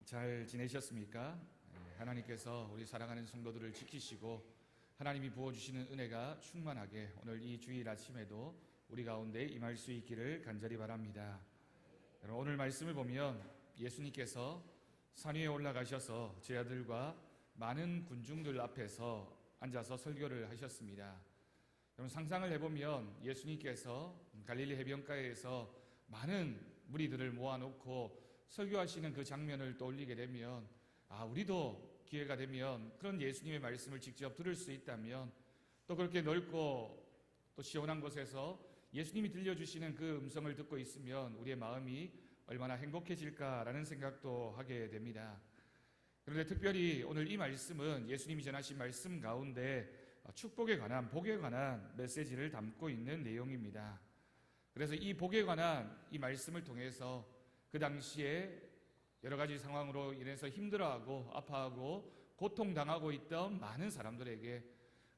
잘 지내셨습니까? 하나님께서 우리 사랑하는 성도들을 지키시고 하나님이 부어주시는 은혜가 충만하게 오늘 이 주일 아침에도 우리 가운데 임할 수 있기를 간절히 바랍니다. 오늘 말씀을 보면 예수님께서 산 위에 올라가셔서 제자들과 많은 군중들 앞에서 앉아서 설교를 하셨습니다. 여러분, 상상을 해보면 예수님께서 갈릴리 해변가에서 많은 무리들을 모아놓고 설교하시는 그 장면을 떠올리게 되면 우리도 기회가 되면 그런 예수님의 말씀을 직접 들을 수 있다면, 또 그렇게 넓고 또 시원한 곳에서 예수님이 들려주시는 그 음성을 듣고 있으면 우리의 마음이 얼마나 행복해질까라는 생각도 하게 됩니다. 그런데 특별히 오늘 이 말씀은 예수님이 전하신 말씀 가운데 축복에 관한, 복에 관한 메시지를 담고 있는 내용입니다. 그래서 이 복에 관한 이 말씀을 통해서 그 당시에 여러 가지 상황으로 인해서 힘들어하고 아파하고 고통당하고 있던 많은 사람들에게,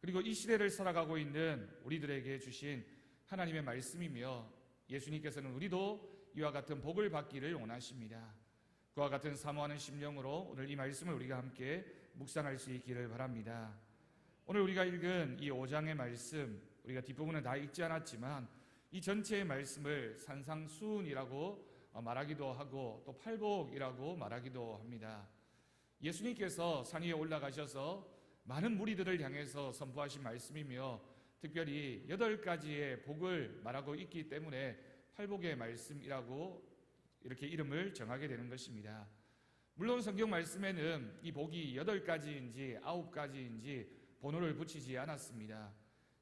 그리고 이 시대를 살아가고 있는 우리들에게 주신 하나님의 말씀이며, 예수님께서는 우리도 이와 같은 복을 받기를 원하십니다. 그와 같은 사모하는 심령으로 오늘 이 말씀을 우리가 함께 묵상할 수 있기를 바랍니다. 오늘 우리가 읽은 이 5장의 말씀, 우리가 뒷부분은 다 읽지 않았지만 이 전체의 말씀을 산상수훈이라고 말하기도 하고 또 팔복이라고 말하기도 합니다. 예수님께서 산 위에 올라가셔서 많은 무리들을 향해서 선포하신 말씀이며, 특별히 8가지의 복을 말하고 있기 때문에 팔복의 말씀이라고 이렇게 이름을 정하게 되는 것입니다. 물론 성경 말씀에는 이 복이 8가지인지 9가지인지 번호를 붙이지 않았습니다.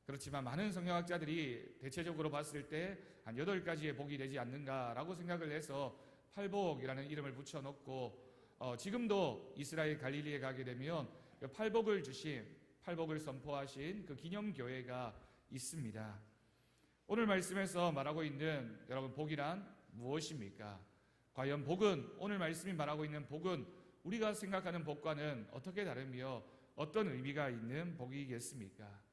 그렇지만 많은 성경학자들이 대체적으로 봤을 때 한 8가지의 복이 되지 않는가라고 생각을 해서 팔복이라는 이름을 붙여놓고, 지금도 이스라엘 갈릴리에 가게 되면 팔복을 주신, 팔복을 선포하신 그 기념교회가 있습니다. 오늘 말씀에서 말하고 있는 여러분, 복이란 무엇입니까? 과연 복은, 오늘 말씀이 말하고 있는 복은 우리가 생각하는 복과는 어떻게 다르며 어떤 의미가 있는 복이겠습니까?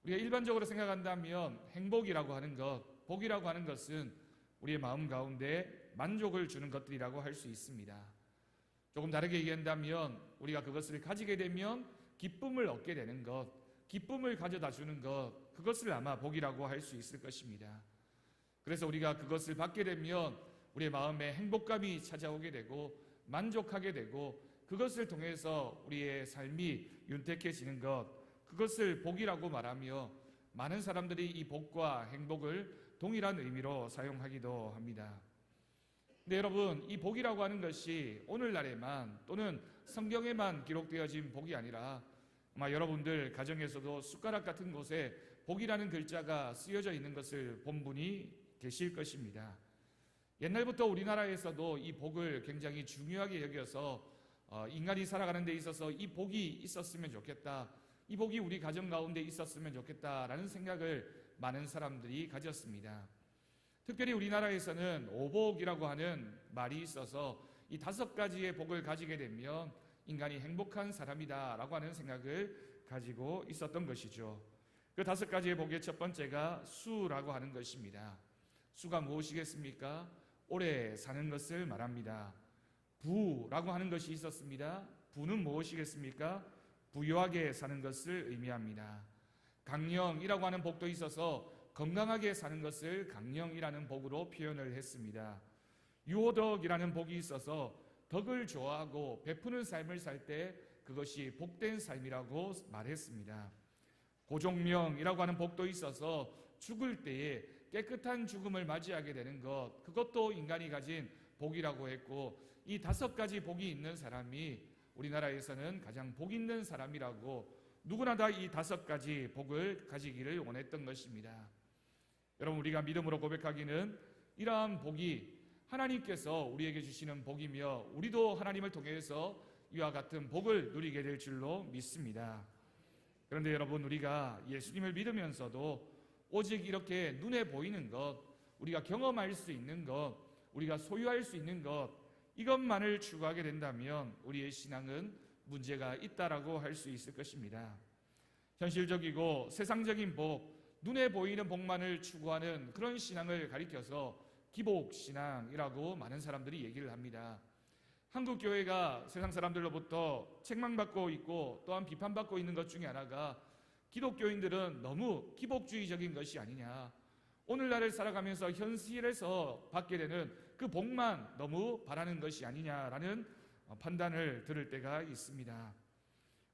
우리가 일반적으로 생각한다면 행복이라고 하는 것, 복이라고 하는 것은 우리의 마음 가운데 만족을 주는 것들이라고 할 수 있습니다. 조금 다르게 얘기한다면 우리가 그것을 가지게 되면 기쁨을 얻게 되는 것, 기쁨을 가져다 주는 것, 그것을 아마 복이라고 할 수 있을 것입니다. 그래서 우리가 그것을 받게 되면 우리의 마음에 행복감이 찾아오게 되고 만족하게 되고, 그것을 통해서 우리의 삶이 윤택해지는 것, 그것을 복이라고 말하며 많은 사람들이 이 복과 행복을 동일한 의미로 사용하기도 합니다. 근데 여러분, 이 복이라고 하는 것이 오늘날에만 또는 성경에만 기록되어진 복이 아니라 아마 여러분들 가정에서도 숟가락 같은 곳에 복이라는 글자가 쓰여져 있는 것을 본 분이 계실 것입니다. 옛날부터 우리나라에서도 이 복을 굉장히 중요하게 여겨서 인간이 살아가는 데 있어서 이 복이 있었으면 좋겠다, 이 복이 우리 가정 가운데 있었으면 좋겠다라는 생각을 많은 사람들이 가졌습니다. 특별히 우리나라에서는 오복이라고 하는 말이 있어서 이 5가지의 복을 가지게 되면 인간이 행복한 사람이다라고 하는 생각을 가지고 있었던 것이죠. 그 5가지의 복의 첫 번째가 수라고 하는 것입니다. 수가 무엇이겠습니까? 오래 사는 것을 말합니다. 부라고 하는 것이 있었습니다. 부는 무엇이겠습니까? 부유하게 사는 것을 의미합니다. 강령이라고 하는 복도 있어서 건강하게 사는 것을 강령이라는 복으로 표현을 했습니다. 유호덕이라는 복이 있어서 덕을 좋아하고 베푸는 삶을 살 때 그것이 복된 삶이라고 말했습니다. 고종명이라고 하는 복도 있어서 죽을 때에 깨끗한 죽음을 맞이하게 되는 것, 그것도 인간이 가진 복이라고 했고, 이 5가지 복이 있는 사람이 우리나라에서는 가장 복 있는 사람이라고, 누구나 다 이 5가지 복을 가지기를 원했던 것입니다. 여러분, 우리가 믿음으로 고백하기는 이러한 복이 하나님께서 우리에게 주시는 복이며 우리도 하나님을 통해서 이와 같은 복을 누리게 될 줄로 믿습니다. 그런데 여러분, 우리가 예수님을 믿으면서도 오직 이렇게 눈에 보이는 것, 우리가 경험할 수 있는 것, 우리가 소유할 수 있는 것, 이것만을 추구하게 된다면 우리의 신앙은 문제가 있다라고 할 수 있을 것입니다. 현실적이고 세상적인 복, 눈에 보이는 복만을 추구하는 그런 신앙을 가리켜서 기복신앙이라고 많은 사람들이 얘기를 합니다. 한국 교회가 세상 사람들로부터 책망받고 있고 또한 비판받고 있는 것 중에 하나가 기독교인들은 너무 기복주의적인 것이 아니냐, 오늘날을 살아가면서 현실에서 받게 되는 그 복만 너무 바라는 것이 아니냐라는 판단을 들을 때가 있습니다.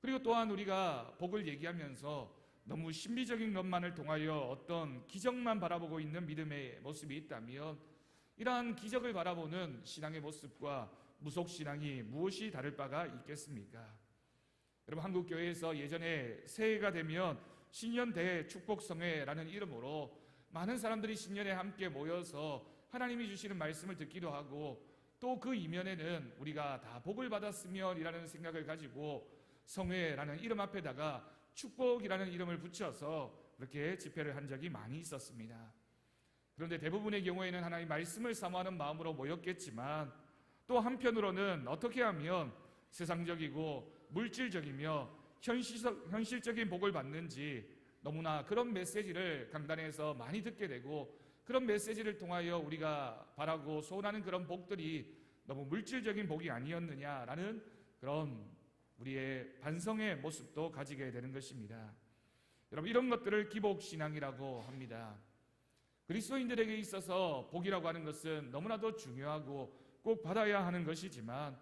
그리고 또한 우리가 복을 얘기하면서 너무 신비적인 것만을 통하여 어떤 기적만 바라보고 있는 믿음의 모습이 있다면, 이러한 기적을 바라보는 신앙의 모습과 무속신앙이 무엇이 다를 바가 있겠습니까? 여러분, 한국교회에서 예전에 새해가 되면 신년 대축복성회라는 이름으로 많은 사람들이 신년에 함께 모여서 하나님이 주시는 말씀을 듣기도 하고, 또 그 이면에는 우리가 다 복을 받았으면 이라는 생각을 가지고 성회라는 이름 앞에다가 축복이라는 이름을 붙여서 그렇게 집회를 한 적이 많이 있었습니다. 그런데 대부분의 경우에는 하나님 말씀을 사모하는 마음으로 모였겠지만, 또 한편으로는 어떻게 하면 세상적이고 물질적이며 현실적인 복을 받는지 너무나 그런 메시지를 강단에서 많이 듣게 되고, 그런 메시지를 통하여 우리가 바라고 소원하는 그런 복들이 너무 물질적인 복이 아니었느냐라는 그런 우리의 반성의 모습도 가지게 되는 것입니다. 여러분, 이런 것들을 기복신앙이라고 합니다. 그리스도인들에게 있어서 복이라고 하는 것은 너무나도 중요하고 꼭 받아야 하는 것이지만,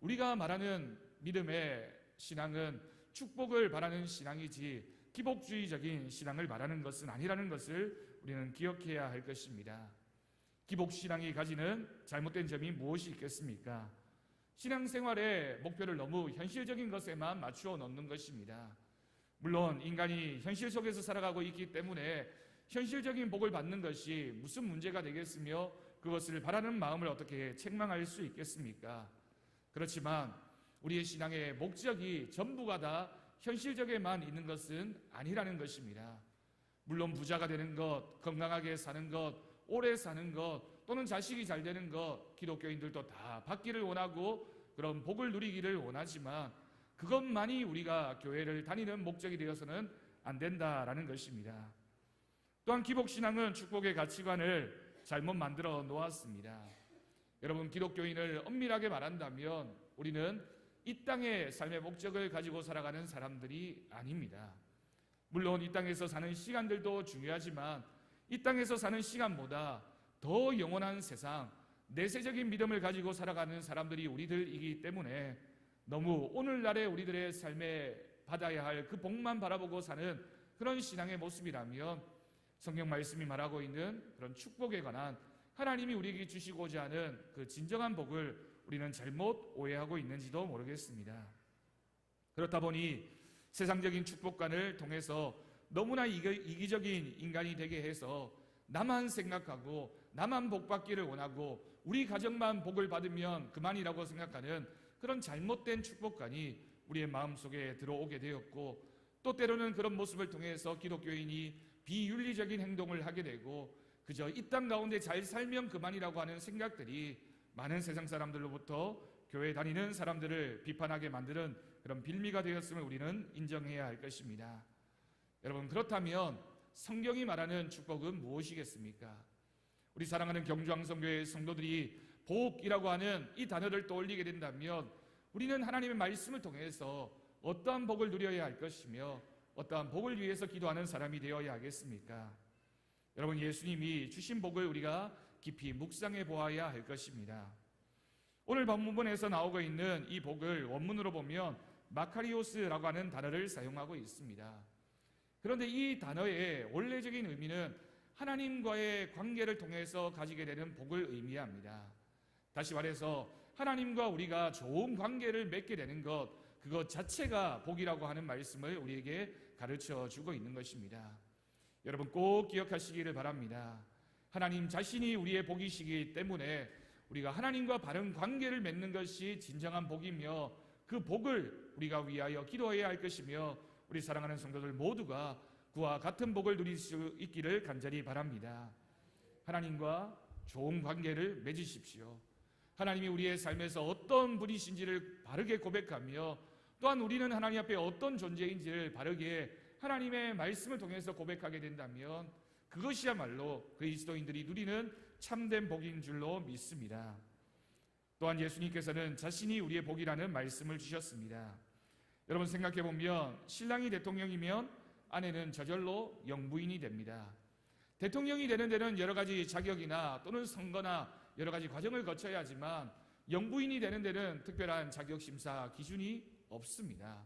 우리가 말하는 믿음의 신앙은 축복을 바라는 신앙이지 기복주의적인 신앙을 말하는 것은 아니라는 것을 우리는 기억해야 할 것입니다. 기복신앙이 가지는 잘못된 점이 무엇이 있겠습니까? 신앙생활의 목표를 너무 현실적인 것에만 맞추어 놓는 것입니다. 물론 인간이 현실 속에서 살아가고 있기 때문에 현실적인 복을 받는 것이 무슨 문제가 되겠으며 그것을 바라는 마음을 어떻게 책망할 수 있겠습니까? 그렇지만 우리의 신앙의 목적이 전부가 다 현실적에만 있는 것은 아니라는 것입니다. 물론 부자가 되는 것, 건강하게 사는 것, 오래 사는 것, 또는 자식이 잘 되는 것, 기독교인들도 다 받기를 원하고 그런 복을 누리기를 원하지만, 그것만이 우리가 교회를 다니는 목적이 되어서는 안 된다라는 것입니다. 또한 기복신앙은 축복의 가치관을 잘못 만들어 놓았습니다. 여러분, 기독교인을 엄밀하게 말한다면 우리는 이 땅의 삶의 목적을 가지고 살아가는 사람들이 아닙니다. 물론 이 땅에서 사는 시간들도 중요하지만 이 땅에서 사는 시간보다 더 영원한 세상, 내세적인 믿음을 가지고 살아가는 사람들이 우리들이기 때문에 너무 오늘날의 우리들의 삶에 받아야 할 그 복만 바라보고 사는 그런 신앙의 모습이라면, 성경 말씀이 말하고 있는 그런 축복에 관한 하나님이 우리에게 주시고자 하는 그 진정한 복을 우리는 잘못 오해하고 있는지도 모르겠습니다. 그렇다 보니 세상적인 축복관을 통해서 너무나 이기적인 인간이 되게 해서 나만 생각하고 나만 복 받기를 원하고 우리 가정만 복을 받으면 그만이라고 생각하는 그런 잘못된 축복관이 우리의 마음속에 들어오게 되었고, 또 때로는 그런 모습을 통해서 기독교인이 비윤리적인 행동을 하게 되고 그저 이 땅 가운데 잘 살면 그만이라고 하는 생각들이 많은 세상 사람들로부터 교회 다니는 사람들을 비판하게 만드는 그런 빌미가 되었음을 우리는 인정해야 할 것입니다. 여러분, 그렇다면 성경이 말하는 축복은 무엇이겠습니까? 우리 사랑하는 경주왕성교회 성도들이 복이라고 하는 이 단어를 떠올리게 된다면 우리는 하나님의 말씀을 통해서 어떠한 복을 누려야 할 것이며 어떠한 복을 위해서 기도하는 사람이 되어야 하겠습니까? 여러분, 예수님이 주신 복을 우리가 깊이 묵상해 보아야 할 것입니다. 오늘 본문에서 나오고 있는 이 복을 원문으로 보면 마카리오스라고 하는 단어를 사용하고 있습니다. 그런데 이 단어의 원래적인 의미는 하나님과의 관계를 통해서 가지게 되는 복을 의미합니다. 다시 말해서 하나님과 우리가 좋은 관계를 맺게 되는 것, 그것 자체가 복이라고 하는 말씀을 우리에게 가르쳐 주고 있는 것입니다. 여러분, 꼭 기억하시기를 바랍니다. 하나님 자신이 우리의 복이시기 때문에 우리가 하나님과 바른 관계를 맺는 것이 진정한 복이며, 그 복을 우리가 위하여 기도해야 할 것이며, 우리 사랑하는 성도들 모두가 그와 같은 복을 누릴 수 있기를 간절히 바랍니다. 하나님과 좋은 관계를 맺으십시오. 하나님이 우리의 삶에서 어떤 분이신지를 바르게 고백하며, 또한 우리는 하나님 앞에 어떤 존재인지를 바르게 하나님의 말씀을 통해서 고백하게 된다면 그것이야말로 그리스도인들이 누리는 참된 복인 줄로 믿습니다. 또한 예수님께서는 자신이 우리의 복이라는 말씀을 주셨습니다. 여러분 생각해 보면 신랑이 대통령이면 아내는 저절로 영부인이 됩니다. 대통령이 되는 데는 여러 가지 자격이나 또는 선거나 여러 가지 과정을 거쳐야 하지만 영부인이 되는 데는 특별한 자격 심사 기준이 없습니다.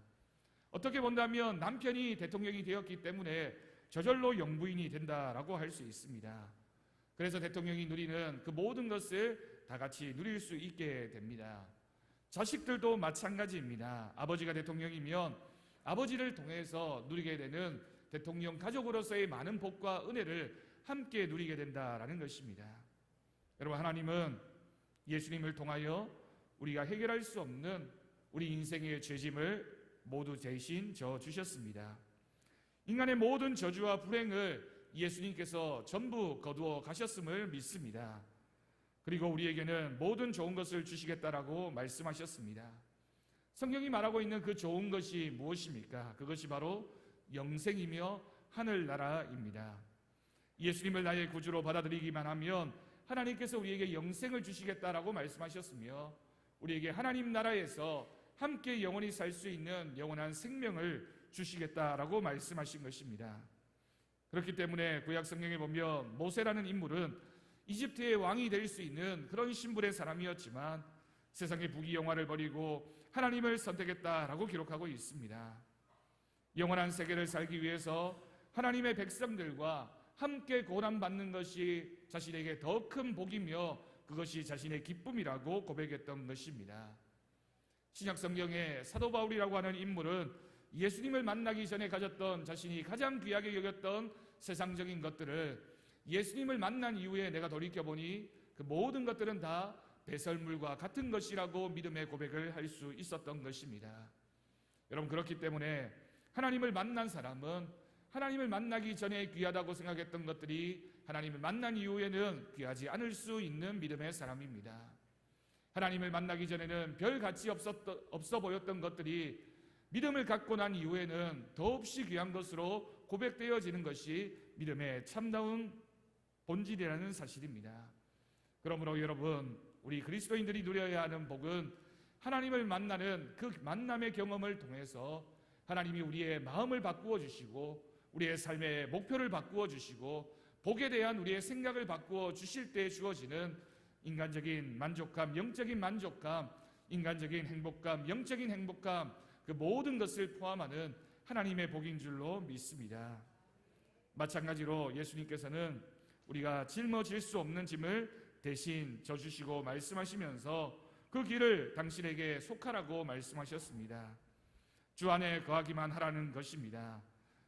어떻게 본다면 남편이 대통령이 되었기 때문에 저절로 영부인이 된다라고 할 수 있습니다. 그래서 대통령이 누리는 그 모든 것을 다 같이 누릴 수 있게 됩니다. 자식들도 마찬가지입니다. 아버지가 대통령이면 아버지를 통해서 누리게 되는 대통령 가족으로서의 많은 복과 은혜를 함께 누리게 된다라는 것입니다. 여러분, 하나님은 예수님을 통하여 우리가 해결할 수 없는 우리 인생의 죄짐을 모두 대신 져 주셨습니다. 인간의 모든 저주와 불행을 예수님께서 전부 거두어 가셨음을 믿습니다. 그리고 우리에게는 모든 좋은 것을 주시겠다라고 말씀하셨습니다. 성경이 말하고 있는 그 좋은 것이 무엇입니까? 그것이 바로 영생이며 하늘나라입니다. 예수님을 나의 구주로 받아들이기만 하면 하나님께서 우리에게 영생을 주시겠다라고 말씀하셨으며 우리에게 하나님 나라에서 함께 영원히 살 수 있는 영원한 생명을 주시겠다라고 말씀하신 것입니다. 그렇기 때문에 구약 성경에 보면 모세라는 인물은 이집트의 왕이 될 수 있는 그런 신분의 사람이었지만 세상의 부귀영화를 버리고 하나님을 선택했다라고 기록하고 있습니다. 영원한 세계를 살기 위해서 하나님의 백성들과 함께 고난받는 것이 자신에게 더 큰 복이며 그것이 자신의 기쁨이라고 고백했던 것입니다. 신약 성경의 사도 바울이라고 하는 인물은 예수님을 만나기 전에 가졌던 자신이 가장 귀하게 여겼던 세상적인 것들을 예수님을 만난 이후에 내가 돌이켜보니 그 모든 것들은 다 배설물과 같은 것이라고 믿음의 고백을 할 수 있었던 것입니다. 여러분, 그렇기 때문에 하나님을 만난 사람은 하나님을 만나기 전에 귀하다고 생각했던 것들이 하나님을 만난 이후에는 귀하지 않을 수 있는 믿음의 사람입니다. 하나님을 만나기 전에는 별 가치 없어 보였던 것들이 믿음을 갖고 난 이후에는 더없이 귀한 것으로 고백되어지는 것이 믿음의 참다운 본질이라는 사실입니다. 그러므로 여러분, 우리 그리스도인들이 누려야 하는 복은 하나님을 만나는 그 만남의 경험을 통해서 하나님이 우리의 마음을 바꾸어 주시고 우리의 삶의 목표를 바꾸어 주시고 복에 대한 우리의 생각을 바꾸어 주실 때 주어지는 인간적인 만족감, 영적인 만족감, 인간적인 행복감, 영적인 행복감, 그 모든 것을 포함하는 하나님의 복인 줄로 믿습니다. 마찬가지로 예수님께서는 우리가 짊어질 수 없는 짐을 대신 져주시고 말씀하시면서 그 길을 당신에게 속하라고 말씀하셨습니다. 주 안에 거하기만 하라는 것입니다.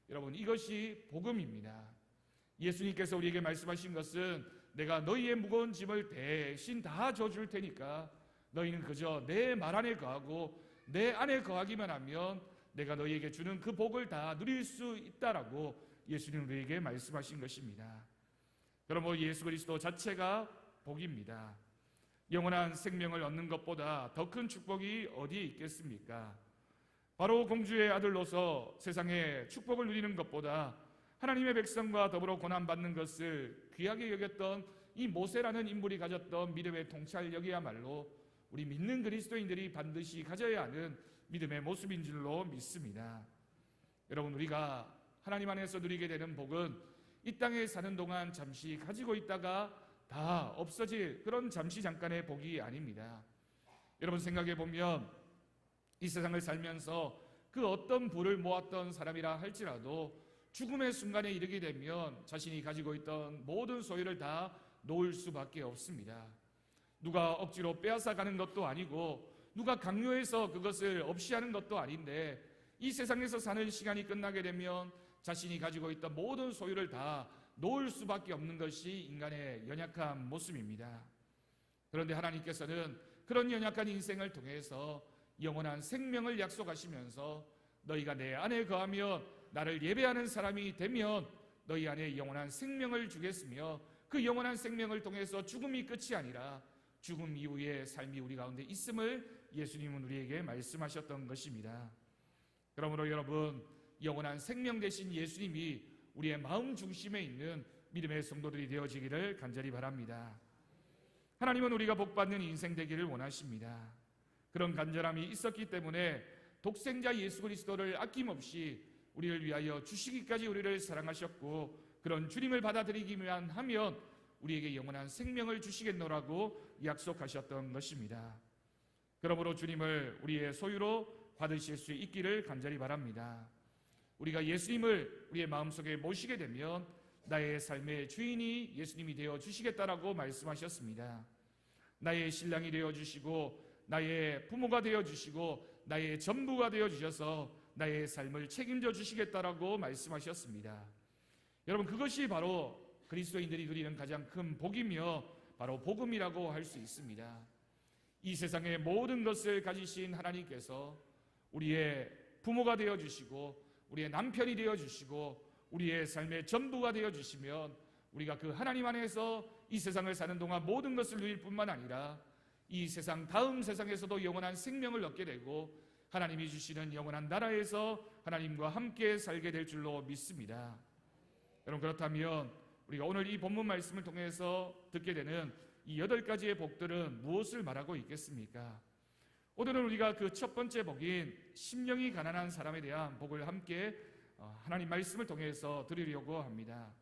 여러분, 이것이 복음입니다. 예수님께서 우리에게 말씀하신 것은 내가 너희의 무거운 짐을 대신 다 져줄 테니까 너희는 그저 내 말 안에 거하고 내 안에 거하기만 하면 내가 너희에게 주는 그 복을 다 누릴 수 있다라고 예수님은 우리에게 말씀하신 것입니다. 그러므로 예수 그리스도 자체가 복입니다. 영원한 생명을 얻는 것보다 더 큰 축복이 어디에 있겠습니까? 바로 공주의 아들로서 세상의 축복을 누리는 것보다 하나님의 백성과 더불어 고난받는 것을 귀하게 여겼던 이 모세라는 인물이 가졌던 믿음의 통찰력이야말로 우리 믿는 그리스도인들이 반드시 가져야 하는 믿음의 모습인 줄로 믿습니다. 여러분, 우리가 하나님 안에서 누리게 되는 복은 이 땅에 사는 동안 잠시 가지고 있다가 다 없어질 그런 잠시 잠깐의 복이 아닙니다. 여러분, 생각해 보면 이 세상을 살면서 그 어떤 부를 모았던 사람이라 할지라도 죽음의 순간에 이르게 되면 자신이 가지고 있던 모든 소유를 다 놓을 수밖에 없습니다. 누가 억지로 빼앗아 가는 것도 아니고 누가 강요해서 그것을 없이 하는 것도 아닌데 이 세상에서 사는 시간이 끝나게 되면 자신이 가지고 있던 모든 소유를 다 놓을 수밖에 없는 것이 인간의 연약한 모습입니다. 그런데 하나님께서는 그런 연약한 인생을 통해서 영원한 생명을 약속하시면서 너희가 내 안에 거하며 나를 예배하는 사람이 되면 너희 안에 영원한 생명을 주겠으며 그 영원한 생명을 통해서 죽음이 끝이 아니라 죽음 이후의 삶이 우리 가운데 있음을 예수님은 우리에게 말씀하셨던 것입니다. 그러므로 여러분, 영원한 생명 되신 예수님이 우리의 마음 중심에 있는 믿음의 성도들이 되어지기를 간절히 바랍니다. 하나님은 우리가 복받는 인생 되기를 원하십니다. 그런 간절함이 있었기 때문에 독생자 예수 그리스도를 아낌없이 우리를 위하여 주시기까지 우리를 사랑하셨고, 그런 주님을 받아들이기만 하면 우리에게 영원한 생명을 주시겠노라고 약속하셨던 것입니다. 그러므로 주님을 우리의 소유로 받으실 수 있기를 간절히 바랍니다. 우리가 예수님을 우리의 마음속에 모시게 되면 나의 삶의 주인이 예수님이 되어 주시겠다라고 말씀하셨습니다. 나의 신랑이 되어 주시고 나의 부모가 되어 주시고 나의 전부가 되어 주셔서 나의 삶을 책임져 주시겠다라고 말씀하셨습니다. 여러분, 그것이 바로 그리스도인들이 누리는 가장 큰 복이며 바로 복음이라고 할 수 있습니다. 이 세상의 모든 것을 가지신 하나님께서 우리의 부모가 되어 주시고 우리의 남편이 되어 주시고 우리의 삶의 전부가 되어 주시면 우리가 그 하나님 안에서 이 세상을 사는 동안 모든 것을 누릴 뿐만 아니라 이 세상 다음 세상에서도 영원한 생명을 얻게 되고 하나님이 주시는 영원한 나라에서 하나님과 함께 살게 될 줄로 믿습니다. 여러분, 그렇다면 우리가 오늘 이 본문 말씀을 통해서 듣게 되는 이 8가지의 복들은 무엇을 말하고 있겠습니까? 오늘은 우리가 그 첫 번째 복인 심령이 가난한 사람에 대한 복을 함께 하나님 말씀을 통해서 드리려고 합니다.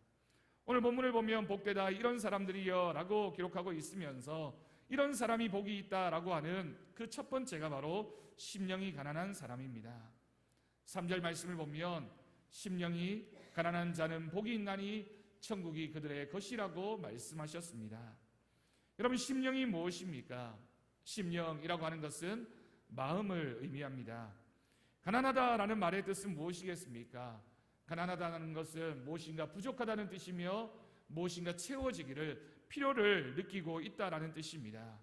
오늘 본문을 보면 복되다 이런 사람들이여 라고 기록하고 있으면서 이런 사람이 복이 있다라고 하는 그 첫 번째가 바로 심령이 가난한 사람입니다. 3절 말씀을 보면 심령이 가난한 자는 복이 있나니 천국이 그들의 것이라고 말씀하셨습니다. 여러분, 심령이 무엇입니까? 심령이라고 하는 것은 마음을 의미합니다. 가난하다라는 말의 뜻은 무엇이겠습니까? 가난하다는 것은 무엇인가 부족하다는 뜻이며 무엇인가 채워지기를 필요를 느끼고 있다라는 뜻입니다.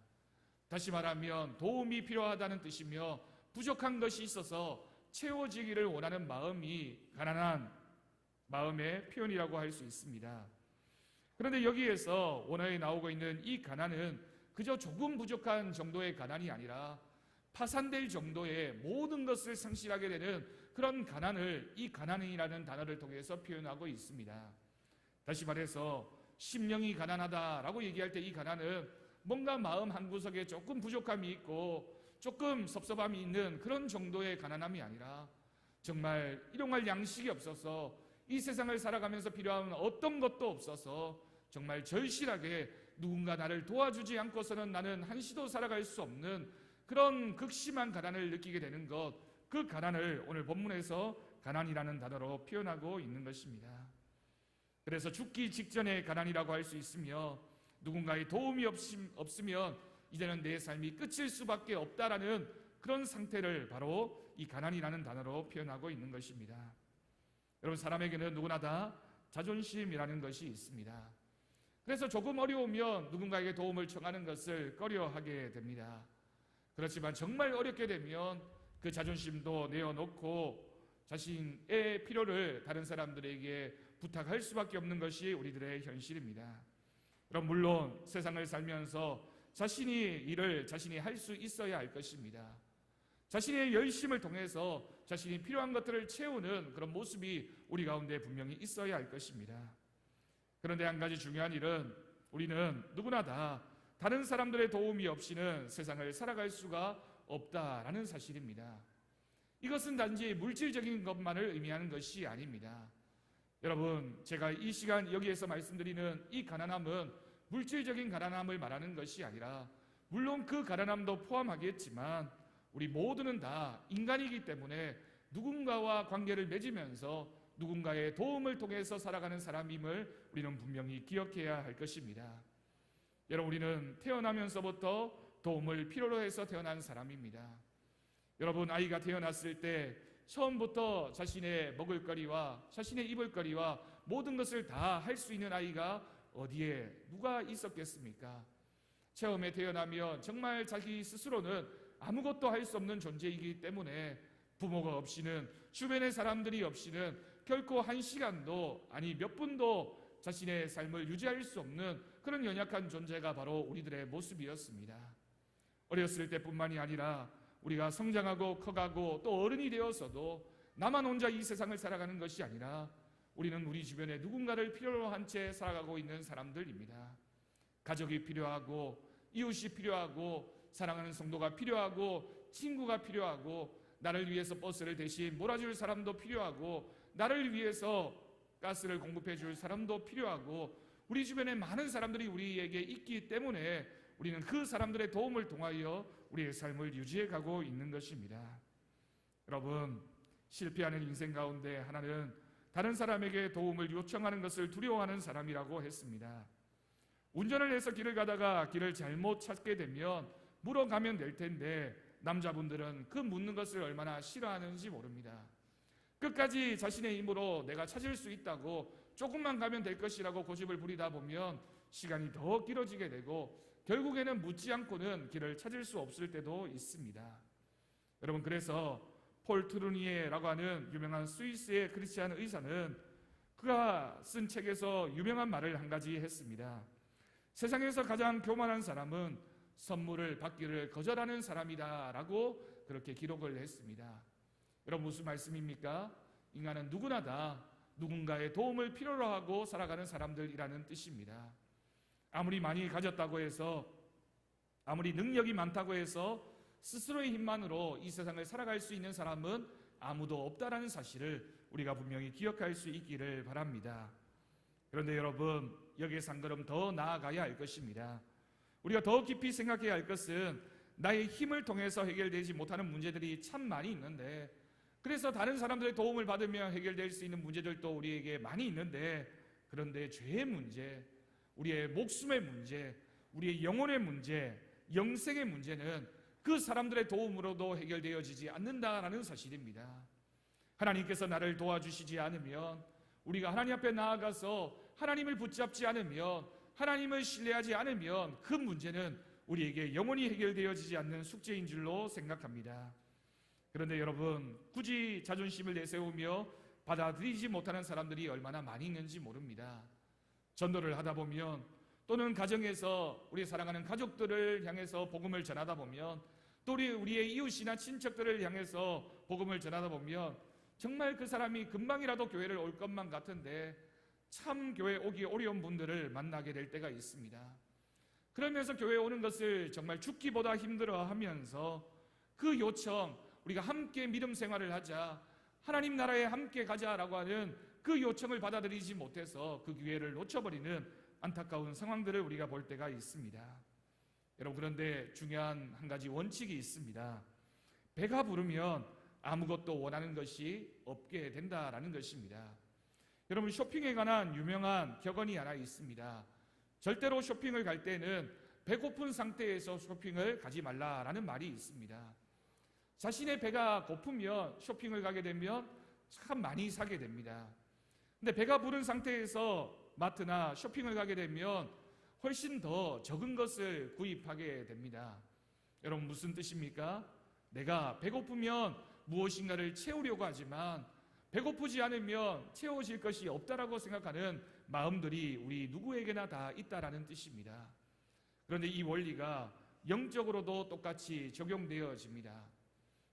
다시 말하면 도움이 필요하다는 뜻이며 부족한 것이 있어서 채워지기를 원하는 마음이 가난한 마음의 표현이라고 할 수 있습니다. 그런데 여기에서 원어에 나오고 있는 이 가난은 그저 조금 부족한 정도의 가난이 아니라 파산될 정도의 모든 것을 상실하게 되는 그런 가난을 이 가난이라는 단어를 통해서 표현하고 있습니다. 다시 말해서 심령이 가난하다라고 얘기할 때 이 가난은 뭔가 마음 한구석에 조금 부족함이 있고 조금 섭섭함이 있는 그런 정도의 가난함이 아니라 정말 일용할 양식이 없어서 이 세상을 살아가면서 필요한 어떤 것도 없어서 정말 절실하게 누군가 나를 도와주지 않고서는 나는 한시도 살아갈 수 없는 그런 극심한 가난을 느끼게 되는 것, 그 가난을 오늘 본문에서 가난이라는 단어로 표현하고 있는 것입니다. 그래서 죽기 직전의 가난이라고 할 수 있으며 누군가의 도움이 없으면 이제는 내 삶이 끝일 수밖에 없다라는 그런 상태를 바로 이 가난이라는 단어로 표현하고 있는 것입니다. 여러분, 사람에게는 누구나 다 자존심이라는 것이 있습니다. 그래서 조금 어려우면 누군가에게 도움을 청하는 것을 꺼려하게 됩니다. 그렇지만 정말 어렵게 되면 그 자존심도 내어놓고 자신의 필요를 다른 사람들에게 부탁할 수밖에 없는 것이 우리들의 현실입니다. 그럼 물론 세상을 살면서 자신이 할 수 있어야 할 것입니다. 자신의 열심을 통해서 자신이 필요한 것들을 채우는 그런 모습이 우리 가운데 분명히 있어야 할 것입니다. 그런데 한 가지 중요한 일은 우리는 누구나 다 다른 사람들의 도움이 없이는 세상을 살아갈 수가 없다라는 사실입니다. 이것은 단지 물질적인 것만을 의미하는 것이 아닙니다. 여러분, 제가 이 시간 여기에서 말씀드리는 이 가난함은 물질적인 가난함을 말하는 것이 아니라 물론 그 가난함도 포함하겠지만 우리 모두는 다 인간이기 때문에 누군가와 관계를 맺으면서 누군가의 도움을 통해서 살아가는 사람임을 우리는 분명히 기억해야 할 것입니다. 여러분, 우리는 태어나면서부터 도움을 필요로 해서 태어난 사람입니다. 여러분, 아이가 태어났을 때 처음부터 자신의 먹을거리와 자신의 입을거리와 모든 것을 다 할 수 있는 아이가 어디에 누가 있었겠습니까? 처음에 태어나면 정말 자기 스스로는 아무것도 할 수 없는 존재이기 때문에 부모가 없이는, 주변의 사람들이 없이는 결코 한 시간도 아니 몇 분도 자신의 삶을 유지할 수 없는 그런 연약한 존재가 바로 우리들의 모습이었습니다. 어렸을 때뿐만이 아니라 우리가 성장하고 커가고 또 어른이 되어서도 나만 혼자 이 세상을 살아가는 것이 아니라 우리는 우리 주변에 누군가를 필요로 한 채 살아가고 있는 사람들입니다. 가족이 필요하고 이웃이 필요하고 사랑하는 성도가 필요하고 친구가 필요하고 나를 위해서 버스를 대신 몰아줄 사람도 필요하고 나를 위해서 가스를 공급해 줄 사람도 필요하고 우리 주변에 많은 사람들이 우리에게 있기 때문에 우리는 그 사람들의 도움을 통하여 우리의 삶을 유지해 가고 있는 것입니다. 여러분, 실패하는 인생 가운데 하나는 다른 사람에게 도움을 요청하는 것을 두려워하는 사람이라고 했습니다. 운전을 해서 길을 가다가 길을 잘못 찾게 되면 물어가면 될 텐데 남자분들은 그 묻는 것을 얼마나 싫어하는지 모릅니다. 끝까지 자신의 힘으로 내가 찾을 수 있다고 조금만 가면 될 것이라고 고집을 부리다 보면 시간이 더 길어지게 되고 결국에는 묻지 않고는 길을 찾을 수 없을 때도 있습니다. 여러분, 그래서 폴 트루니에라고 하는 유명한 스위스의 크리스찬 의사는 그가 쓴 책에서 유명한 말을 한 가지 했습니다. 세상에서 가장 교만한 사람은 선물을 받기를 거절하는 사람이다 라고 그렇게 기록을 했습니다. 여러분, 무슨 말씀입니까? 인간은 누구나 다 누군가의 도움을 필요로 하고 살아가는 사람들이라는 뜻입니다. 아무리 많이 가졌다고 해서, 아무리 능력이 많다고 해서 스스로의 힘만으로 이 세상을 살아갈 수 있는 사람은 아무도 없다라는 사실을 우리가 분명히 기억할 수 있기를 바랍니다. 그런데 여러분, 여기에서 한 걸음 더 나아가야 할 것입니다. 우리가 더 깊이 생각해야 할 것은 나의 힘을 통해서 해결되지 못하는 문제들이 참 많이 있는데, 그래서 다른 사람들의 도움을 받으며 해결될 수 있는 문제들도 우리에게 많이 있는데, 그런데 죄의 문제, 우리의 목숨의 문제, 우리의 영혼의 문제, 영생의 문제는 그 사람들의 도움으로도 해결되어지지 않는다라는 사실입니다. 하나님께서 나를 도와주시지 않으면, 우리가 하나님 앞에 나아가서 하나님을 붙잡지 않으면, 하나님을 신뢰하지 않으면 그 문제는 우리에게 영원히 해결되어지지 않는 숙제인 줄로 생각합니다. 그런데 여러분, 굳이 자존심을 내세우며 받아들이지 못하는 사람들이 얼마나 많이 있는지 모릅니다. 전도를 하다 보면, 또는 가정에서 우리 사랑하는 가족들을 향해서 복음을 전하다 보면, 또 우리의 이웃이나 친척들을 향해서 복음을 전하다 보면 정말 그 사람이 금방이라도 교회를 올 것만 같은데 참 교회 오기 어려운 분들을 만나게 될 때가 있습니다. 그러면서 교회에 오는 것을 정말 죽기보다 힘들어하면서 그 요청, 우리가 함께 믿음 생활을 하자, 하나님 나라에 함께 가자라고 하는 그 요청을 받아들이지 못해서 그 기회를 놓쳐버리는 안타까운 상황들을 우리가 볼 때가 있습니다. 여러분, 그런데 중요한 한 가지 원칙이 있습니다. 배가 부르면 아무것도 원하는 것이 없게 된다라는 것입니다. 여러분, 쇼핑에 관한 유명한 격언이 하나 있습니다. 절대로 쇼핑을 갈 때는 배고픈 상태에서 쇼핑을 가지 말라라는 말이 있습니다. 자신의 배가 고프면 쇼핑을 가게 되면 참 많이 사게 됩니다. 근데 배가 부른 상태에서 마트나 쇼핑을 가게 되면 훨씬 더 적은 것을 구입하게 됩니다. 여러분, 무슨 뜻입니까? 내가 배고프면 무엇인가를 채우려고 하지만 배고프지 않으면 채워질 것이 없다라고 생각하는 마음들이 우리 누구에게나 다 있다라는 뜻입니다. 그런데 이 원리가 영적으로도 똑같이 적용되어집니다.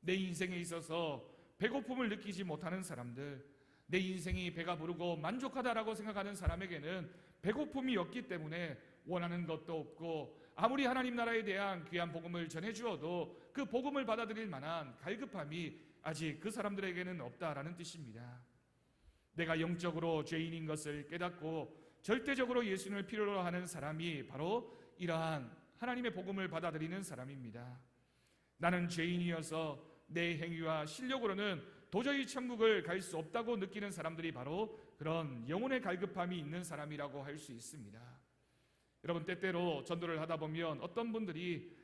내 인생에 있어서 배고픔을 느끼지 못하는 사람들, 내 인생이 배가 부르고 만족하다라고 생각하는 사람에게는 배고픔이 없기 때문에 원하는 것도 없고, 아무리 하나님 나라에 대한 귀한 복음을 전해주어도 그 복음을 받아들일 만한 갈급함이 아직 그 사람들에게는 없다라는 뜻입니다. 내가 영적으로 죄인인 것을 깨닫고 절대적으로 예수님을 필요로 하는 사람이 바로 이러한 하나님의 복음을 받아들이는 사람입니다. 나는 죄인이어서 내 행위와 실력으로는 도저히 천국을 갈 수 없다고 느끼는 사람들이 바로 그런 영혼의 갈급함이 있는 사람이라고 할 수 있습니다. 여러분, 때때로 전도를 하다 보면 어떤 분들이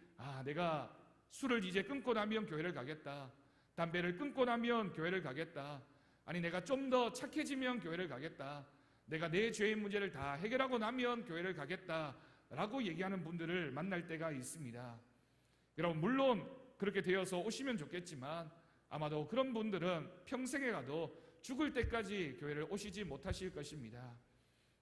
내가 술을 이제 끊고 나면 교회를 가겠다, 담배를 끊고 나면 교회를 가겠다, 아니 내가 좀 더 착해지면 교회를 가겠다, 내가 내 죄의 문제를 다 해결하고 나면 교회를 가겠다 라고 얘기하는 분들을 만날 때가 있습니다. 여러분, 물론 그렇게 되어서 오시면 좋겠지만 아마도 그런 분들은 평생에 가도 죽을 때까지 교회를 오시지 못하실 것입니다.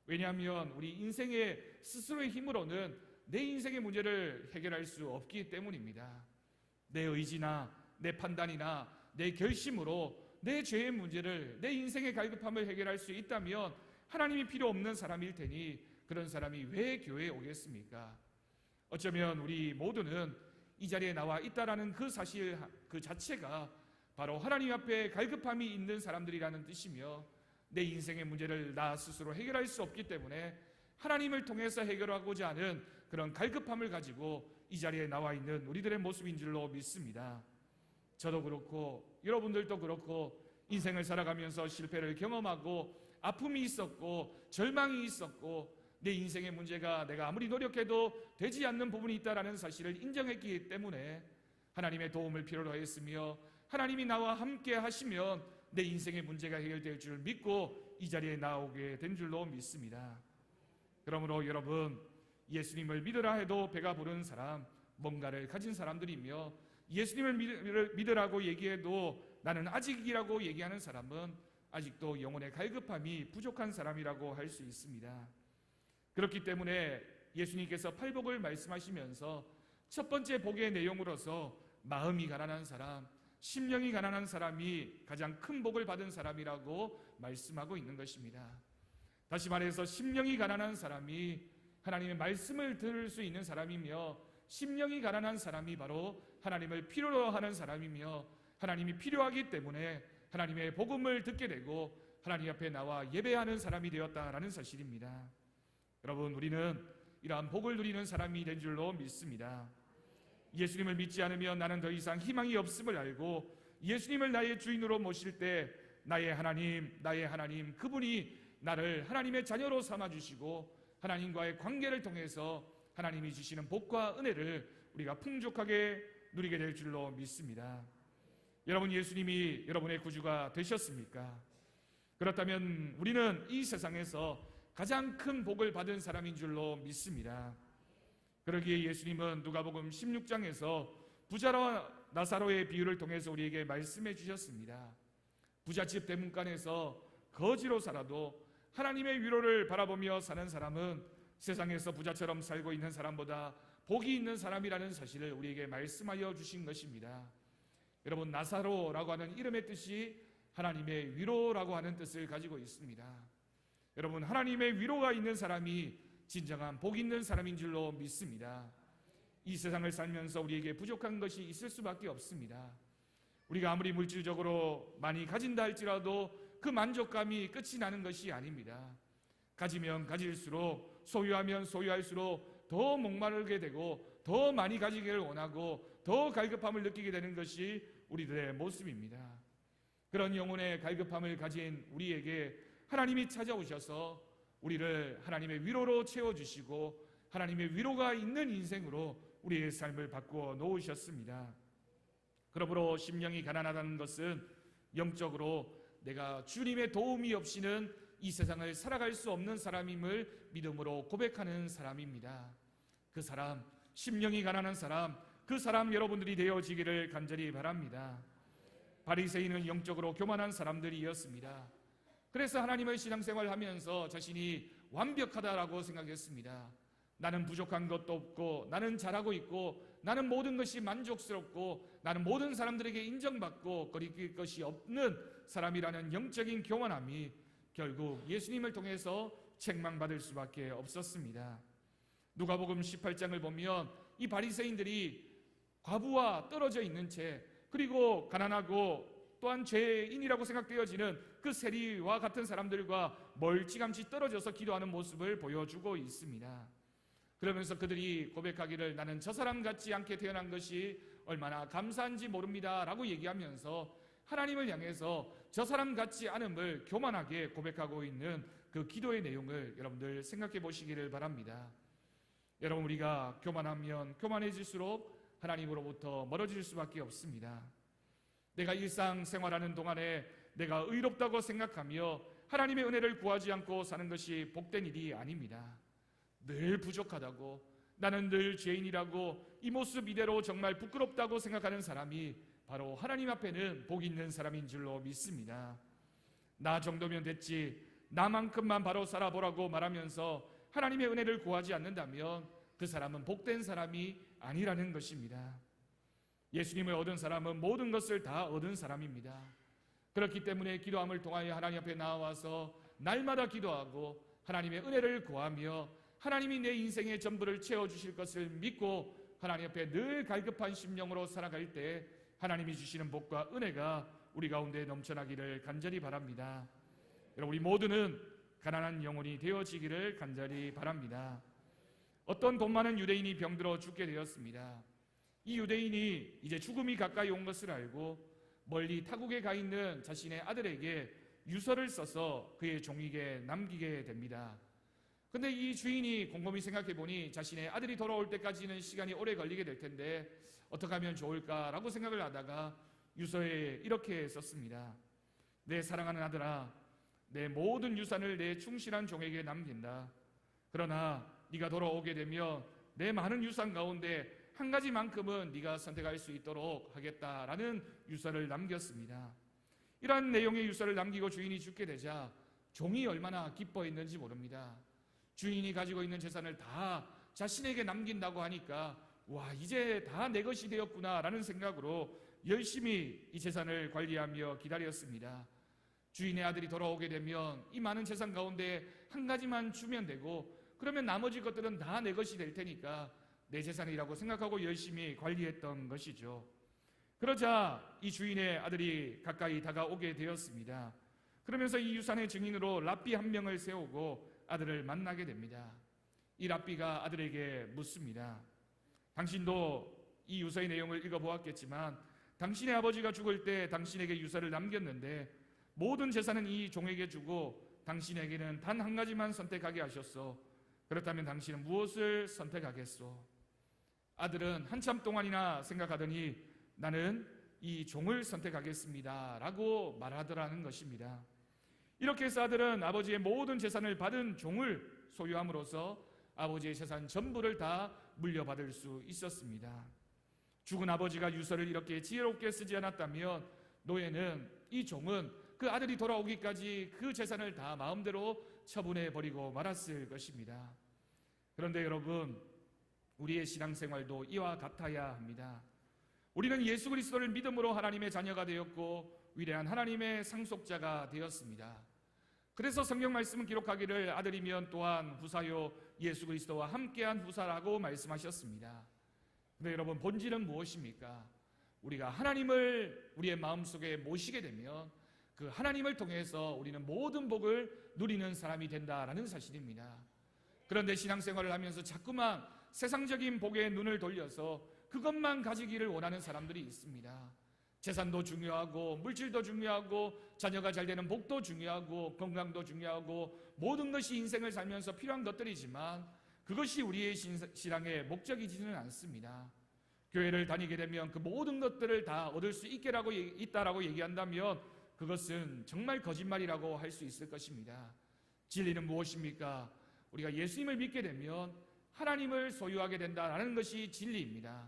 왜냐하면 우리 인생의 스스로의 힘으로는 내 인생의 문제를 해결할 수 없기 때문입니다. 내 의지나 내 판단이나 내 결심으로 내 죄의 문제를, 내 인생의 갈급함을 해결할 수 있다면 하나님이 필요 없는 사람일 테니 그런 사람이 왜 교회에 오겠습니까? 어쩌면 우리 모두는 이 자리에 나와 있다라는 그 사실 그 자체가 바로 하나님 앞에 갈급함이 있는 사람들이라는 뜻이며, 내 인생의 문제를 나 스스로 해결할 수 없기 때문에 하나님을 통해서 해결하고자 하는 그런 갈급함을 가지고 이 자리에 나와 있는 우리들의 모습인 줄로 믿습니다. 저도 그렇고 여러분들도 그렇고 인생을 살아가면서 실패를 경험하고 아픔이 있었고 절망이 있었고 내 인생의 문제가 내가 아무리 노력해도 되지 않는 부분이 있다는 사실을 인정했기 때문에 하나님의 도움을 필요로 했으며, 하나님이 나와 함께 하시면 내 인생의 문제가 해결될 줄 믿고 이 자리에 나오게 된 줄로 믿습니다. 그러므로 여러분, 예수님을 믿으라 해도 배가 부른 사람, 뭔가를 가진 사람들이며, 예수님을 믿으라고 얘기해도 나는 아직이라고 얘기하는 사람은 아직도 영혼의 갈급함이 부족한 사람이라고 할 수 있습니다. 그렇기 때문에 예수님께서 팔복을 말씀하시면서 첫 번째 복의 내용으로서 마음이 가난한 사람, 심령이 가난한 사람이 가장 큰 복을 받은 사람이라고 말씀하고 있는 것입니다. 다시 말해서 심령이 가난한 사람이 하나님의 말씀을 들을 수 있는 사람이며, 심령이 가난한 사람이 바로 하나님을 필요로 하는 사람이며, 하나님이 필요하기 때문에 하나님의 복음을 듣게 되고 하나님 앞에 나와 예배하는 사람이 되었다라는 사실입니다. 여러분, 우리는 이러한 복을 누리는 사람이 된 줄로 믿습니다. 예수님을 믿지 않으면 나는 더 이상 희망이 없음을 알고, 예수님을 나의 주인으로 모실 때 나의 하나님 그분이 나를 하나님의 자녀로 삼아주시고 하나님과의 관계를 통해서 하나님이 주시는 복과 은혜를 우리가 풍족하게 누리게 될 줄로 믿습니다. 여러분, 예수님이 여러분의 구주가 되셨습니까? 그렇다면 우리는 이 세상에서 가장 큰 복을 받은 사람인 줄로 믿습니다. 그러기에 예수님은 누가복음 16장에서 부자와 나사로의 비유를 통해서 우리에게 말씀해 주셨습니다. 부잣집 대문간에서 거지로 살아도 하나님의 위로를 바라보며 사는 사람은 세상에서 부자처럼 살고 있는 사람보다 복이 있는 사람이라는 사실을 우리에게 말씀하여 주신 것입니다. 여러분, 나사로라고 하는 이름의 뜻이 하나님의 위로라고 하는 뜻을 가지고 있습니다. 여러분, 하나님의 위로가 있는 사람이 진정한 복 있는 사람인 줄로 믿습니다. 이 세상을 살면서 우리에게 부족한 것이 있을 수밖에 없습니다. 우리가 아무리 물질적으로 많이 가진다 할지라도 그 만족감이 끝이 나는 것이 아닙니다. 가지면 가질수록, 소유하면 소유할수록 더 목마르게 되고 더 많이 가지기를 원하고 더 갈급함을 느끼게 되는 것이 우리들의 모습입니다. 그런 영혼의 갈급함을 가진 우리에게 하나님이 찾아오셔서 우리를 하나님의 위로로 채워주시고 하나님의 위로가 있는 인생으로 우리의 삶을 바꾸어 놓으셨습니다. 그러므로 심령이 가난하다는 것은 영적으로 내가 주님의 도움이 없이는 이 세상을 살아갈 수 없는 사람임을 믿음으로 고백하는 사람입니다. 그 사람, 심령이 가난한 사람, 그 사람 여러분들이 되어지기를 간절히 바랍니다. 바리새인은 영적으로 교만한 사람들이었습니다. 그래서 하나님의 신앙생활을 하면서 자신이 완벽하다라고 생각했습니다. 나는 부족한 것도 없고, 나는 잘하고 있고, 나는 모든 것이 만족스럽고, 나는 모든 사람들에게 인정받고 거리낄 것이 없는 사람이라는 영적인 교만함이 결국 예수님을 통해서 책망받을 수밖에 없었습니다. 누가복음 18장을 보면 이 바리새인들이 과부와 떨어져 있는 채, 그리고 가난하고 또한 죄인이라고 생각되어지는 그 세리와 같은 사람들과 멀찌감치 떨어져서 기도하는 모습을 보여주고 있습니다. 그러면서 그들이 고백하기를 나는 저 사람 같지 않게 태어난 것이 얼마나 감사한지 모릅니다 라고 얘기하면서 하나님을 향해서 저 사람 같지 않음을 교만하게 고백하고 있는 그 기도의 내용을 여러분들 생각해 보시기를 바랍니다. 여러분, 우리가 교만하면 교만해질수록 하나님으로부터 멀어질 수밖에 없습니다. 내가 일상생활하는 동안에 내가 의롭다고 생각하며 하나님의 은혜를 구하지 않고 사는 것이 복된 일이 아닙니다. 늘 부족하다고, 나는 늘 죄인이라고 이 모습 이대로 정말 부끄럽다고 생각하는 사람이 바로 하나님 앞에는 복 있는 사람인 줄로 믿습니다. 나 정도면 됐지, 나만큼만 바로 살아보라고 말하면서 하나님의 은혜를 구하지 않는다면 그 사람은 복된 사람이 아니라는 것입니다. 예수님을 얻은 사람은 모든 것을 다 얻은 사람입니다. 그렇기 때문에 기도함을 통하여 하나님 앞에 나와서 날마다 기도하고 하나님의 은혜를 구하며 하나님이 내 인생의 전부를 채워주실 것을 믿고 하나님 앞에 늘 갈급한 심령으로 살아갈 때 하나님이 주시는 복과 은혜가 우리 가운데 넘쳐나기를 간절히 바랍니다. 여러분, 우리 모두는 가난한 영혼이 되어지기를 간절히 바랍니다. 어떤 돈 많은 유대인이 병들어 죽게 되었습니다. 이 유대인이 이제 죽음이 가까이 온 것을 알고 멀리 타국에 가 있는 자신의 아들에게 유서를 써서 그의 종에게 남기게 됩니다. 근데 이 주인이 곰곰이 생각해 보니 자신의 아들이 돌아올 때까지는 시간이 오래 걸리게 될 텐데 어떻게 하면 좋을까라고 생각을 하다가 유서에 이렇게 썼습니다. 내 사랑하는 아들아, 내 모든 유산을 내 충실한 종에게 남긴다. 그러나 네가 돌아오게 되면 내 많은 유산 가운데 한 가지만큼은 네가 선택할 수 있도록 하겠다라는 유서를 남겼습니다. 이러한 내용의 유서를 남기고 주인이 죽게 되자 종이 얼마나 기뻐했는지 모릅니다. 주인이 가지고 있는 재산을 다 자신에게 남긴다고 하니까 와, 이제 다 내 것이 되었구나라는 생각으로 열심히 이 재산을 관리하며 기다렸습니다. 주인의 아들이 돌아오게 되면 이 많은 재산 가운데 한 가지만 주면 되고 그러면 나머지 것들은 다 내 것이 될 테니까 내 재산이라고 생각하고 열심히 관리했던 것이죠. 그러자 이 주인의 아들이 가까이 다가오게 되었습니다. 그러면서 이 유산의 증인으로 랍비 한 명을 세우고 아들을 만나게 됩니다. 이 랍비가 아들에게 묻습니다. 당신도 이 유서의 내용을 읽어보았겠지만 당신의 아버지가 죽을 때 당신에게 유서를 남겼는데 모든 재산은 이 종에게 주고 당신에게는 단 한 가지만 선택하게 하셨소. 그렇다면 당신은 무엇을 선택하겠소? 아들은 한참 동안이나 생각하더니 나는 이 종을 선택하겠습니다 라고 말하더라는 것입니다. 이렇게 해서 아들은 아버지의 모든 재산을 받은 종을 소유함으로써 아버지의 재산 전부를 다 물려받을 수 있었습니다. 죽은 아버지가 유서를 이렇게 지혜롭게 쓰지 않았다면 노예는, 이 종은 그 아들이 돌아오기까지 그 재산을 다 마음대로 처분해버리고 말았을 것입니다. 그런데 여러분, 우리의 신앙생활도 이와 같아야 합니다. 우리는 예수 그리스도를 믿음으로 하나님의 자녀가 되었고 위대한 하나님의 상속자가 되었습니다. 그래서 성경 말씀은 기록하기를 아들이면 또한 후사요 예수 그리스도와 함께한 후사라고 말씀하셨습니다. 그런데 여러분, 본질은 무엇입니까? 우리가 하나님을 우리의 마음속에 모시게 되면 그 하나님을 통해서 우리는 모든 복을 누리는 사람이 된다라는 사실입니다. 그런데 신앙생활을 하면서 자꾸만 세상적인 복에 눈을 돌려서 그것만 가지기를 원하는 사람들이 있습니다. 재산도 중요하고 물질도 중요하고 자녀가 잘 되는 복도 중요하고 건강도 중요하고 모든 것이 인생을 살면서 필요한 것들이지만 그것이 우리의 신앙의 목적이지는 않습니다. 교회를 다니게 되면 그 모든 것들을 다 얻을 수 있다라고 얘기한다면 그것은 정말 거짓말이라고 할 수 있을 것입니다. 진리는 무엇입니까? 우리가 예수님을 믿게 되면 하나님을 소유하게 된다는 것이 진리입니다.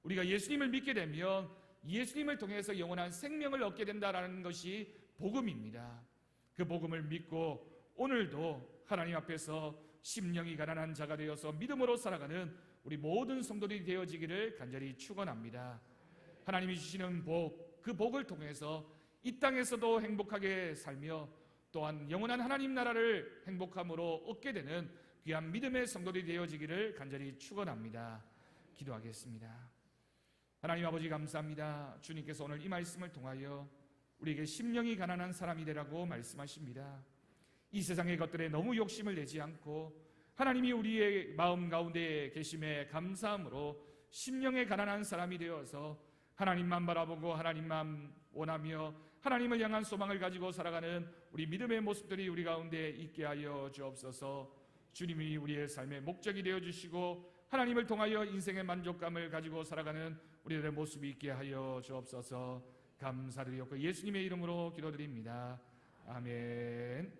우리가 예수님을 믿게 되면 예수님을 통해서 영원한 생명을 얻게 된다는 것이 복음입니다. 그 복음을 믿고 오늘도 하나님 앞에서 심령이 가난한 자가 되어서 믿음으로 살아가는 우리 모든 성도들이 되어지기를 간절히 축원합니다. 하나님이 주시는 복, 그 복을 통해서 이 땅에서도 행복하게 살며 또한 영원한 하나님 나라를 행복함으로 얻게 되는 귀한 믿음의 성도들이 되어지기를 간절히 축원합니다. 기도하겠습니다. 하나님 아버지, 감사합니다. 주님께서 오늘 이 말씀을 통하여 우리에게 심령이 가난한 사람이 되라고 말씀하십니다. 이 세상의 것들에 너무 욕심을 내지 않고 하나님이 우리의 마음 가운데 계심에 감사함으로 심령의 가난한 사람이 되어서 하나님만 바라보고 하나님만 원하며 하나님을 향한 소망을 가지고 살아가는 우리 믿음의 모습들이 우리 가운데 있게 하여 주옵소서. 주님이 우리의 삶의 목적이 되어주시고 하나님을 통하여 인생의 만족감을 가지고 살아가는 우리들의 모습이 있게 하여 주옵소서. 감사드리옵고 예수님의 이름으로 기도드립니다. 아멘.